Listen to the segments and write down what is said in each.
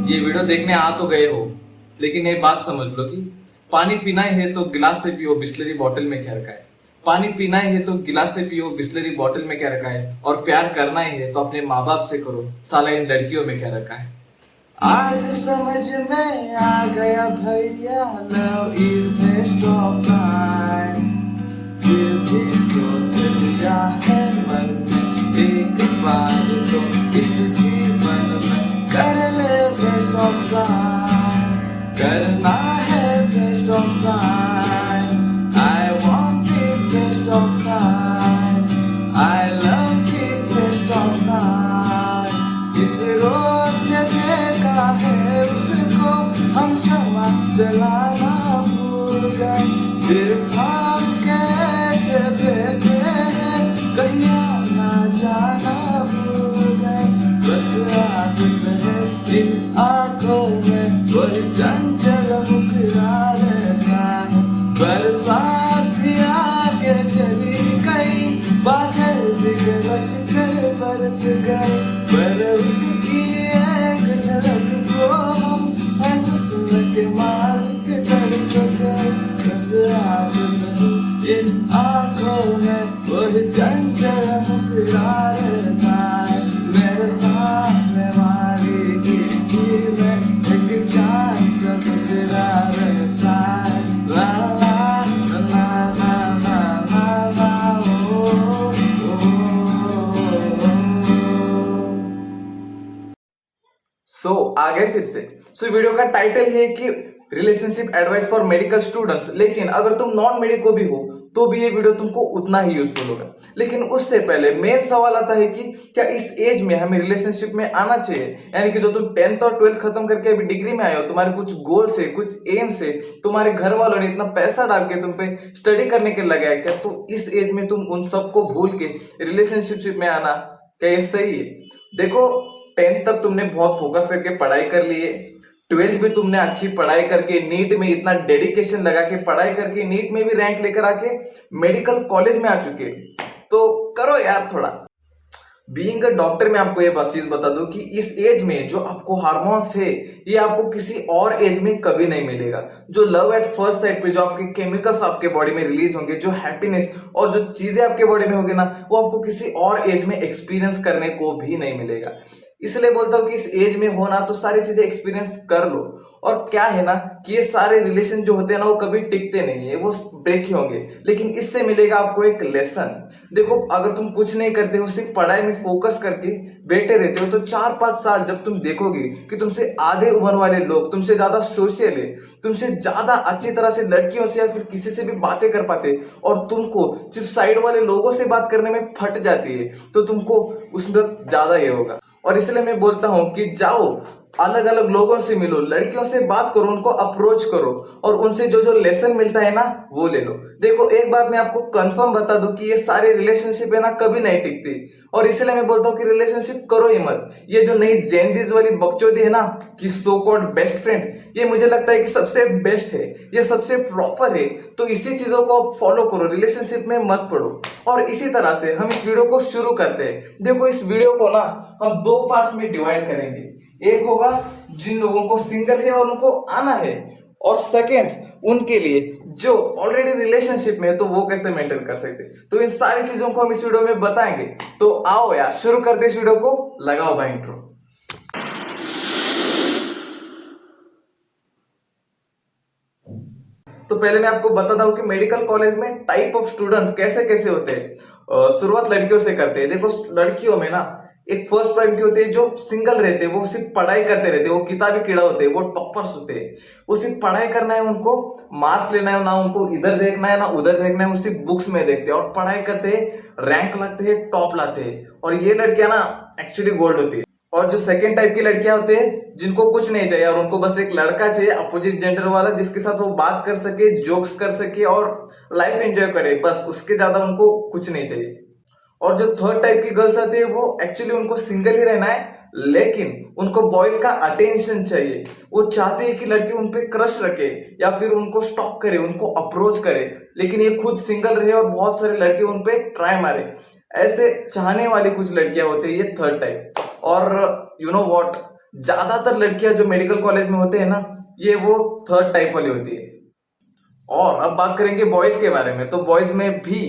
ये वीडियो देखने आ तो गए हो, लेकिन एक बात समझ लो कि पानी पीना ही है तो गिलास से पियो, बिस्लरी बोतल में क्या रखा है। पानी पीना ही है तो गिलास से पियो, बिस्लरी बोतल में क्या रखा है। और प्यार करना ही है तो अपने माँ बाप से करो, साला इन लड़कियों में क्या रखा है। आज समझ में आ गया भैया, love is best of time. फिर भी सोच लिया है मन में, एक बार तो इस जीवन में कर ले बेस्ट ऑफ टाइम। करना है best of time. I want this best of time. I love this best of time. जिस रोज से देखा है उसको हम क्षमा जलाना भूल गए। दिल थाम के ऐसे बैठे हैं, कहीं ना जाना भूल गए। बस रात में इन आंखों में वही चंचल मुखड़ा रहता है। बरसात भी आगे चली गई, बादल भी गरज कर बरस गए। पर उसकी एक झलक को हम है जिस्म के मालिक तड़प गए। रात में इन आंखों में वही चंचल मुखड़ा रहता है। मेरे सामने वाली खिड़की में एक चांद सा टुकड़ा रहता है। ला ला ला ला ला ला ला ओ, आ गए फिर से। वीडियो का टाइटल है कि relationship advice for medical students. लेकिन अगर तुम नॉन मेडिको भी हो तो भी ये वीडियो तुमको उतना ही यूजफुल होगा। लेकिन उससे पहले मेन सवाल आता है कि क्या इस एज में हमें रिलेशनशिप में आना चाहिए। यानी कि जो तुम 10th और 12th खत्म करके अभी डिग्री में आए हो, तुम्हारे कुछ गोल से, कुछ एम से, तुम्हारे घर वालों ने इतना पैसा डाल के तुम पे स्टडी करने के लगाया, क्या तो इस एज में तुम उन सबको भूल के रिलेशनशिप में आना क्या ये सही है? देखो, 10th तक तुमने बहुत फोकस करके पढ़ाई कर ली है। 12th भी तुमने अच्छी पढ़ाई करके, नीट में इतना डेडिकेशन लगा के पढ़ाई करके, नीट में भी रैंक लेकर आके मेडिकल कॉलेज में आ चुके। तो करो यार थोड़ा। बीइंग अ डॉक्टर में आपको ये चीज बता दूं कि इस एज में जो आपको हार्मोन्स है, ये आपको किसी और एज में कभी नहीं मिलेगा। जो लव एट फर्स्ट साइट पे जो आपके केमिकल्स आपके बॉडी में रिलीज होंगे, जो हैप्पीनेस और जो चीजें आपके बॉडी में होगी ना, वो आपको किसी और एज में एक्सपीरियंस करने को भी नहीं मिलेगा। इसलिए बोलता हूँ कि इस एज में हो ना तो सारी चीजें एक्सपीरियंस कर लो। और क्या है ना कि ये सारे रिलेशन जो होते हैं ना वो कभी टिकते नहीं है, वो ब्रेक ही होंगे। लेकिन इससे मिलेगा आपको एक लेसन। देखो, अगर तुम कुछ नहीं करते हो, सिर्फ पढ़ाई में फोकस करके बैठे रहते हो, तो 4-5 साल जब तुम देखोगे कि तुमसे आधे उम्र वाले लोग तुमसे ज्यादा सोशल है, तुमसे ज्यादा अच्छी तरह से लड़कियों से या फिर किसी से भी बातें कर पाते, और तुमको सिर्फ साइड वाले लोगों से बात करने में फट जाती है, तो तुमको उसमें ज्यादा ये होगा। और इसलिए मैं बोलता हूं कि जाओ, अलग अलग लोगों से मिलो, लड़कियों से बात करो, उनको अप्रोच करो, और उनसे जो जो लेसन मिलता है ना वो ले लो। देखो, एक बात मैं आपको कंफर्म बता दूं कि ये सारे रिलेशनशिप है ना कभी नहीं टिकती। और इसलिए मैं बोलता हूँ कि रिलेशनशिप करो ही मत। ये जो नई जेनजीज वाली बकचोदी है ना कि सो कॉल्ड बेस्ट फ्रेंड, ये मुझे लगता है कि सबसे बेस्ट है, ये सबसे प्रॉपर है। तो इसी चीजों को आप फॉलो करो, रिलेशनशिप में मत पड़ो। और इसी तरह से हम इस वीडियो को शुरू करते हैं। देखो, इस वीडियो को ना हम 2 पार्ट्स में डिवाइड करेंगे। एक होगा जिन लोगों को सिंगल है और उनको आना है, और सेकेंड उनके लिए जो ऑलरेडी रिलेशनशिप में है तो वो कैसे मेंटेन कर सकते। तो इन सारी चीजों को हम इस वीडियो में बताएंगे। तो आओ यार शुरू करते इस वीडियो को। लगाओ भाई इंट्रो। तो पहले मैं आपको बताता हूँ कि मेडिकल कॉलेज में टाइप ऑफ स्टूडेंट कैसे कैसे होते हैं। शुरुआत लड़कियों से करते हैं। देखो, लड़कियों में ना एक फर्स्ट पॉइंट की होती है, जो सिंगल रहते हैं, वो सिर्फ पढ़ाई करते रहते हैं, वो किताबी कीड़ा होते हैं, वो टॉपर्स होते हैं। वो सिर्फ पढ़ाई करना है, उनको मार्क्स लेना है, ना उनको इधर देखना है ना उधर देखना है, वो सिर्फ बुक्स में देखते हैं और पढ़ाई करते हैं, रैंक लगते हैं, टॉप लाते हैं। और ये लड़कियां ना एक्चुअली गोल्ड होती है। और जो सेकंड टाइप की लड़कियां होती है, जिनको कुछ नहीं चाहिए और उनको बस एक लड़का चाहिए अपोजिट जेंडर वाला, जिसके साथ वो बात कर सके, जोक्स कर सके और लाइफ एंजॉय करे, बस उसके ज्यादा उनको कुछ नहीं चाहिए। और जो थर्ड टाइप की गर्ल्स आती है, वो एक्चुअली उनको सिंगल ही रहना है, लेकिन उनको बॉयज का अटेंशन चाहिए। वो चाहते हैं कि लड़की उन पे क्रश रखे या फिर उनको स्टॉक करे, उनको अप्रोच करे, लेकिन ये खुद सिंगल रहे और बहुत सारे लड़के उन पे ट्राई मारे। ऐसे चाहने वाली कुछ लड़कियां होती है, ये थर्ड टाइप। और यू नो व्हाट, ज्यादातर लड़कियां जो मेडिकल कॉलेज में होते हैं ना, ये वो थर्ड टाइप वाली होती है। और अब बात करेंगे बॉयज के बारे में, तो बॉयज में भी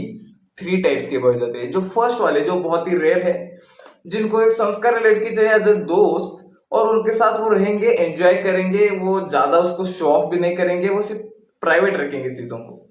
थ्री टाइप्स के बॉयज होते हैं। जो फर्स्ट वाले, जो बहुत ही रेयर है, जिनको एक संस्कारी लड़की चाहिए एज अ दोस्त, और उनके साथ वो रहेंगे, एंजॉय करेंगे, वो ज्यादा उसको शो ऑफ भी नहीं करेंगे, वो सिर्फ प्राइवेट रखेंगे चीजों को।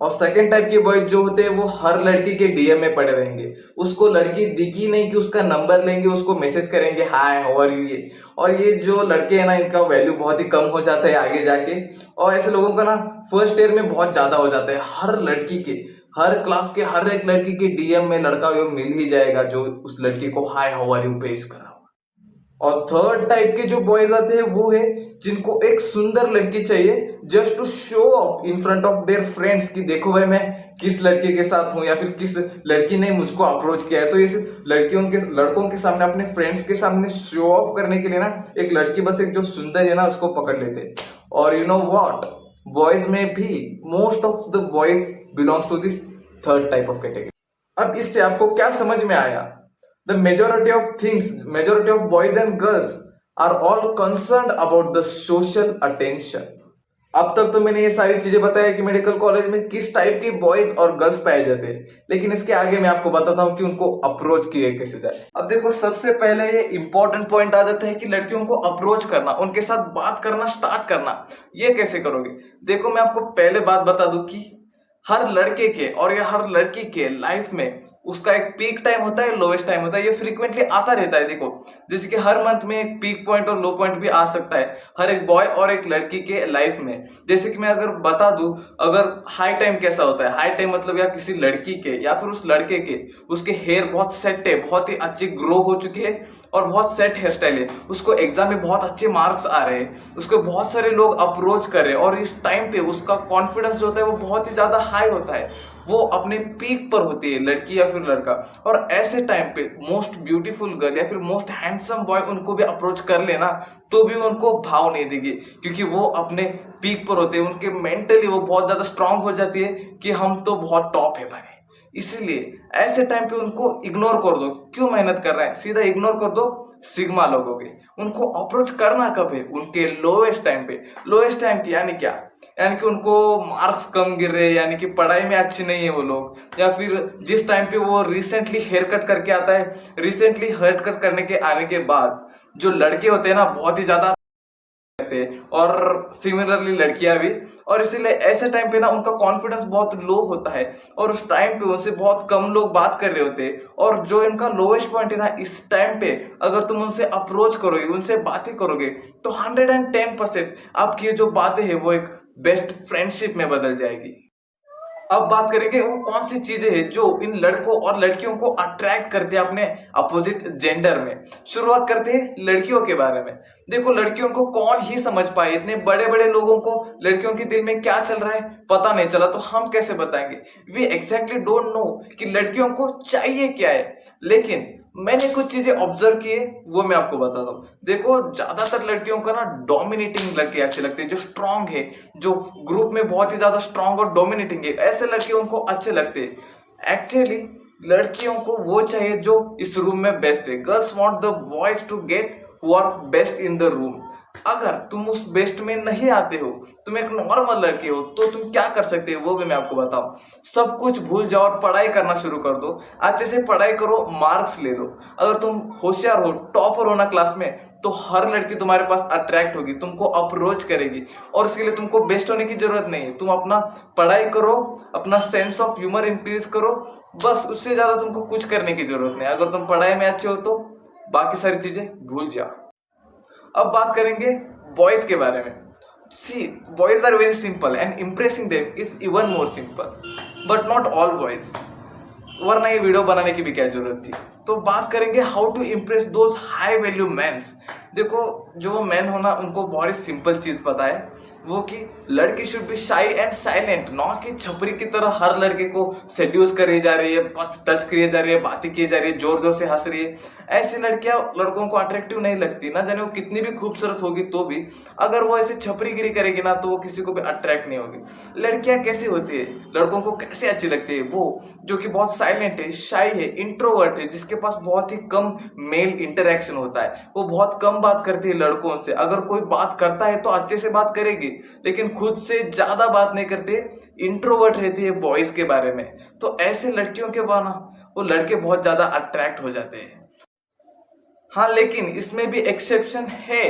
और सेकंड टाइप के बॉयज जो होते हैं, वो हर लड़की के डीएम में पड़े रहेंगे। उसको लड़की दिखी नहीं कि उसका नंबर लेंगे, उसको मैसेज करेंगे, हाय हाउ आर यू, ये। और ये जो लड़के हैं ना, इनका वैल्यू बहुत ही कम हो जाता है आगे जाके। और ऐसे लोगों का ना फर्स्ट ईयर में बहुत ज्यादा हो जाता है। हर लड़की के, हर क्लास के हर एक लड़की के डीएम में लड़का वो मिल ही जाएगा जो उस लड़की को हाय हाउ आर यू पेश कर रहा हो। और थर्ड टाइप के जो बॉयज आते हैं, वो है जिनको एक सुंदर लड़की चाहिए just to show off in front of their friends कि देखो भाई मैं किस लड़के के साथ हूं, या फिर किस लड़की ने मुझको अप्रोच किया है। तो ये सिर्फ लड़कों के सामने, अपने फ्रेंड्स के सामने शो ऑफ करने के लिए ना, एक लड़की बस एक जो सुंदर है ना उसको पकड़ लेते हैं। और यू नो व्हाट, बॉयज में भी most of the boys belongs to this third type of category. अब इससे आपको क्या समझ में आया? The majority of boys and girls are all concerned about the social attention. अब तक तो मैंने ये सारी चीजें बताया कि मेडिकल कॉलेज में किस टाइप के बॉयज और गर्ल्स पाए जाते हैं, लेकिन इसके आगे मैं आपको बताता हूँ कि उनको अप्रोच किए कैसे जाए। अब देखो, सबसे पहले ये इंपॉर्टेंट पॉइंट आ जाता है कि लड़कियों को अप्रोच करना, उनके साथ बात करना स्टार्ट करना। ये कैसे करोगे? देखो, मैं आपको पहले बात बता दूं कि हर लड़के के और या हर लड़की के लाइफ में उसका एक पीक टाइम होता है, लोएस्ट टाइम होता है। ये फ्रीक्वेंटली आता रहता है। देखो, जैसे कि हर मंथ में एक पीक पॉइंट और लो पॉइंट भी आ सकता है हर एक बॉय और एक लड़की के लाइफ में। जैसे कि मैं अगर बता दूं, अगर हाई टाइम कैसा होता है, हाई टाइम मतलब या किसी लड़की के या फिर उस लड़के के, उसके हेयर बहुत सेट है, बहुत ही अच्छी ग्रो हो चुकी है और बहुत सेट हेयर स्टाइल है, उसको एग्जाम में बहुत अच्छे मार्क्स आ रहे हैं, उसको बहुत सारे लोग अप्रोच कर रहे हैं, और इस टाइम पे उसका कॉन्फिडेंस जो होता है वो बहुत ही ज्यादा हाई होता है, वो अपने पीक पर होती है लड़की या फिर लड़का। और ऐसे टाइम पे मोस्ट ब्यूटीफुल गर्ल या फिर मोस्ट हैंडसम बॉय उनको भी अप्रोच कर लेना, तो भी उनको भाव नहीं देगी, क्योंकि वो अपने पीक पर होते हैं। उनके मेंटली वो बहुत ज्यादा स्ट्रांग हो जाती है कि हम तो बहुत टॉप है भाई। इसलिए ऐसे टाइम पे उनको इग्नोर कर दो। क्यों मेहनत कर रहे हैं, सीधा इग्नोर कर दो, सिग्मा लोगोगे। उनको अप्रोच करना कब है? उनके लोएस्ट टाइम पे। लोएस्ट टाइम की यानी क्या? यानी कि उनको मार्क्स कम गिर रहे, यानी कि पढ़ाई में अच्छी नहीं है वो लोग, या फिर जिस टाइम पे वो रिसेंटली हेयर कट करके आता है, रिसेंटली हेयर कट करने के आने के बाद जो लड़के होते हैं ना बहुत ही ज्यादा, और सिमिलरली लड़कियां भी। और इसीलिए ऐसे टाइम पे ना उनका कॉन्फिडेंस बहुत लो होता है, और उस टाइम पे उनसे बहुत कम लोग बात कर रहे होते हैं। और जो इनका लोएस्ट पॉइंट है ना, इस टाइम पे अगर तुम उनसे अप्रोच करोगे, उनसे बातें करोगे, तो 110% आपकी ये जो बातें हैं वो एक बेस्ट फ्रेंडशिप में बदल जाएगी। अब बात करेंगे वो कौन सी चीजें हैं जो इन लड़कों और लड़कियों को अट्रैक्ट करते हैं अपने अपोजिट जेंडर में। शुरुआत करते हैं लड़कियों के बारे में। देखो, लड़कियों को कौन ही समझ पाए, इतने बड़े बड़े लोगों को लड़कियों के दिल में क्या चल रहा है पता नहीं चला, तो हम कैसे बताएंगे? वी एग्जैक्टली डोंट नो कि लड़कियों को चाहिए क्या है। लेकिन मैंने कुछ चीजें ऑब्जर्व किए, वो मैं आपको बताता हूँ। देखो, ज्यादातर लड़कियों का ना डोमिनेटिंग लड़के अच्छे लगते हैं, जो स्ट्रांग है, जो ग्रुप में बहुत ही ज्यादा स्ट्रांग और डोमिनेटिंग है, ऐसे लड़के उनको अच्छे लगते हैं। एक्चुअली लड़कियों को वो चाहिए जो इस रूम में बेस्ट है। Girls want the boys to get who are best in the room. अगर तुम उस बेस्ट में नहीं आते हो, तुम एक नॉर्मल लड़के हो, तो तुम क्या कर सकते हो वो भी मैं आपको बताऊं। सब कुछ भूल जाओ और पढ़ाई करना शुरू कर दो। अच्छे से पढ़ाई करो, मार्क्स ले लो। अगर तुम होशियार हो, टॉपर हो ना क्लास में, तो हर लड़की तुम्हारे पास अट्रैक्ट होगी, तुमको अप्रोच करेगी। और इसके लिए तुमको बेस्ट होने की जरूरत नहीं है। तुम अपना पढ़ाई करो, अपना सेंस ऑफ ह्यूमर इंक्रीज करो, बस उससे ज्यादा तुमको कुछ करने की जरूरत नहीं। अगर तुम पढ़ाई में अच्छे हो तो बाकी सारी चीजें भूल जाओ। अब बात करेंगे बॉयज के बारे में। See, boys are very simple and impressing them is even more simple, but not all boys, वरना ये वीडियो बनाने की भी क्या जरूरत थी। तो बात करेंगे how to impress those high value mans. देखो, जो मैन होना उनको बहुत ही सिंपल चीज पता है, वो कि लड़की शुड बी शाई एंड साइलेंट, नॉट कि छपरी की तरह हर लड़के को सेड्यूस करी जा रही है, टच किए जा रही है, बातें की जा रही है, जोर जोर से हंस रही है। ऐसी लड़कियां लड़कों को अट्रैक्टिव नहीं लगती, ना जाने वो कितनी भी खूबसूरत होगी तो भी। अगर वो ऐसे छपरीगिरी करेगी ना, तो वो किसी को भी अट्रैक्ट नहीं होगी। लड़कियां कैसी होती है, लड़कों को कैसे अच्छी लगती है? वो जो कि बहुत साइलेंट है, शाई है, इंट्रोवर्ट है, जिसके पास बहुत ही कम मेल इंटरेक्शन होता है, वो बहुत कम बात करती है लड़कों से। अगर कोई बात करता है तो अच्छे से बात करेगी, लेकिन खुद से ज्यादा बात नहीं करती, इंट्रोवर्ट रहती है बॉयज के बारे में। तो ऐसे लड़कियों के बाना वो लड़के बहुत ज्यादा अट्रैक्ट हो जाते हैं। हाँ, लेकिन इसमें भी एक्सेप्शन है।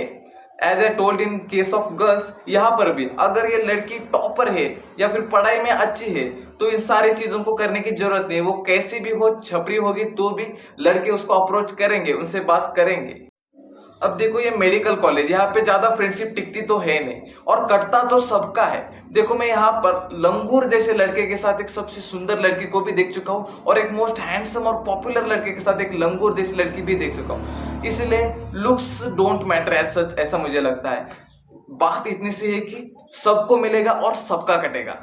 As I told in case of girls, यहाँ पर भी अगर ये लड़की टॉपर है या फिर पढ़ाई में अच्छी है तो इन सारी चीजों को करने की जरूरत नहीं। वो कैसी भी हो, छपरी होगी तो भी लड़के उसको अप्रोच करेंगे, उनसे बात करेंगे। अब देखो, ये मेडिकल कॉलेज, यहाँ पे ज्यादा फ्रेंडशिप टिकती तो है नहीं और कटता तो सबका है। देखो, मैं यहाँ पर लंगूर जैसे लड़के के साथ एक सबसे सुंदर लड़की को भी देख चुका हूँ और एक मोस्ट हैंडसम और पॉपुलर लड़के के साथ एक लंगूर जैसी लड़की भी देख चुका हूँ। इसलिए looks don't matter as such, ऐसा मुझे लगता है। बात इतनी सी है कि सबको मिलेगा और सबका कटेगा।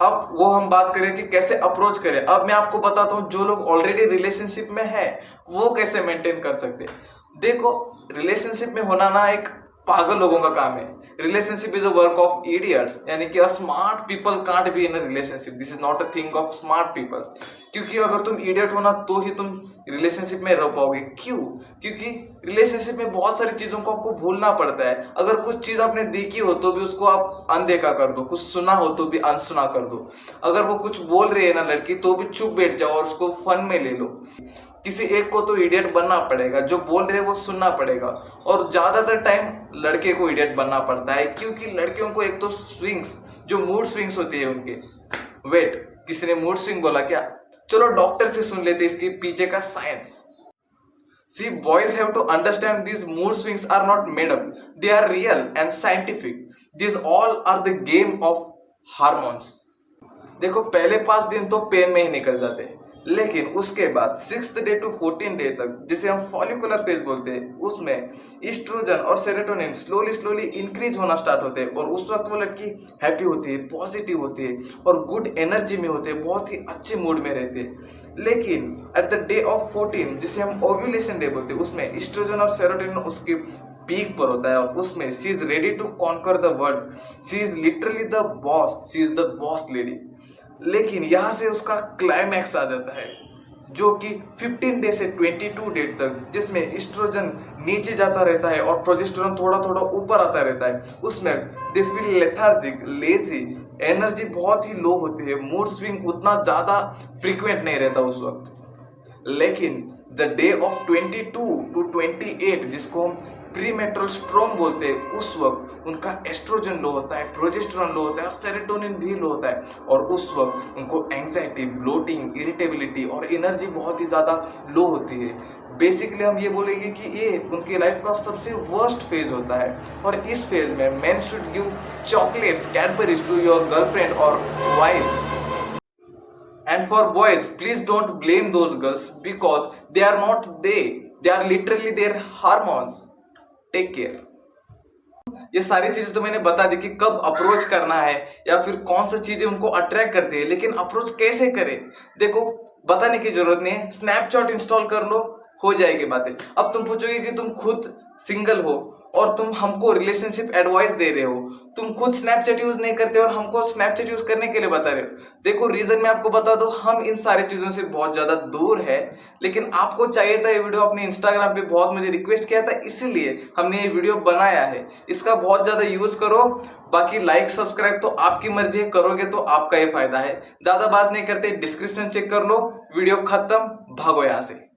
अब वो हम बात करें कि कैसे अप्रोच करें। अब मैं आपको बताता हूँ जो लोग ऑलरेडी रिलेशनशिप में है वो कैसे मेंटेन कर सकते हैं। देखो, रिलेशनशिप में होना ना एक पागल लोगों का काम है। Relationship is a work of idiots, यानी कि smart people can't be in a relationship. This is not a thing of smart people. क्योंकि अगर तुम इडियट हो ना तो ही तुम रिलेशनशिप में रह पाओगे। क्यों? क्योंकि रिलेशनशिप में बहुत सारी चीजों को आपको भूलना पड़ता है। अगर कुछ चीज आपने देखी हो तो भी उसको आप अनदेखा कर दो, कुछ सुना हो तो भी अनसुना कर दो। अगर वो कुछ बोल रही है ना लड़की, तो भी चुप बैठ जाओ और उसको फन में ले लो। किसी एक को तो इडियट बनना पड़ेगा, जो बोल रहे हैं वो सुनना पड़ेगा। और ज्यादातर टाइम लड़के को इडियट बनना पड़ता है, क्योंकि लड़कियों को एक तो स्विंग्स, जो मूड स्विंग्स होती है उनके। वेट, किसी ने मूड स्विंग बोला क्या? चलो डॉक्टर से सुन लेते इसके पीछे का science. See, boys have to understand these mood swings are not made up. They are real and scientific. These all are the game of hormones. देखो, पहले 5 दिन तो पेन में ही निकल जाते हैं, लेकिन उसके बाद 6th डे टू 14 डे तक, जिसे हम फॉलिकुलर फेज बोलते हैं, उसमें ईस्ट्रोजन और सेरोटोनिन स्लोली इंक्रीज होना स्टार्ट होते हैं। और उस वक्त वो लड़की हैप्पी होती है, पॉजिटिव होती है और गुड एनर्जी में होते हैं, बहुत ही अच्छे मूड में रहते हैं। लेकिन एट द डे ऑफ 14, जिसे हम ओव्यूलेशन डे बोलते हैं, उसमें ईस्ट्रोजन और सेरोटोनिन उसके पीक पर होता है और उसमें she is ready to conquer the world. She is literally the boss, she is the boss lady. लेकिन यहां से उसका क्लाइमैक्स आ जाता है, जो कि 15 डे से 22 डे तक, जिसमें एस्ट्रोजन नीचे जाता रहता है और प्रोजेस्टेरोन थोड़ा थोड़ा ऊपर आता रहता है। उसमें they feel lethargic, lazy, energy बहुत ही लो होती है, मूड स्विंग उतना ज्यादा फ्रीक्वेंट नहीं रहता उस वक्त। लेकिन द डे ऑफ 22 टू 28, जिसको हम प्रीमेट्रल स्ट्रॉन्ग बोलते हैं, उस वक्त उनका एस्ट्रोजन लो होता है, प्रोजेस्टेरोन लो होता है और सेरोटोनिन भी लो होता है। और उस वक्त उनको एंग्जाइटी, ब्लोटिंग, इरिटेबिलिटी और एनर्जी बहुत ही ज़्यादा लो होती है। बेसिकली हम ये बोलेंगे कि ये उनके लाइफ का सबसे वर्स्ट फेज होता है। और इस फेज में man should give chocolates, Cadburys to your girlfriend और wife. And for boys, please don't blame those girls because they are not they are literally their hormones. Take care. ये सारी चीजें तो मैंने बता दी कि कब अप्रोच करना है या फिर कौन सी चीजें उनको अट्रैक्ट करती है, लेकिन अप्रोच कैसे करें? देखो, बताने की जरूरत नहीं है, स्नैपचैट इंस्टॉल कर लो, हो जाएगी बातें। अब तुम पूछोगे कि तुम खुद सिंगल हो और तुम हमको रिलेशनशिप एडवाइस दे रहे हो, तुम खुद स्नैपचैट यूज नहीं करते और हमको स्नैपचैट यूज करने के लिए बता रहे हो। देखो, रीजन मैं आपको बता दूं, हम इन सारी चीजों से बहुत ज्यादा दूर है। लेकिन आपको चाहिए था ये वीडियो, अपने इंस्टाग्राम पे बहुत मुझे रिक्वेस्ट किया था, इसीलिए हमने ये वीडियो बनाया है। इसका बहुत ज्यादा यूज करो। बाकी लाइक सब्सक्राइब तो आपकी मर्जी है, करोगे तो आपका ही फायदा है। ज्यादा बात नहीं करते, डिस्क्रिप्शन चेक कर लो। वीडियो खत्म, भागो यहाँ से।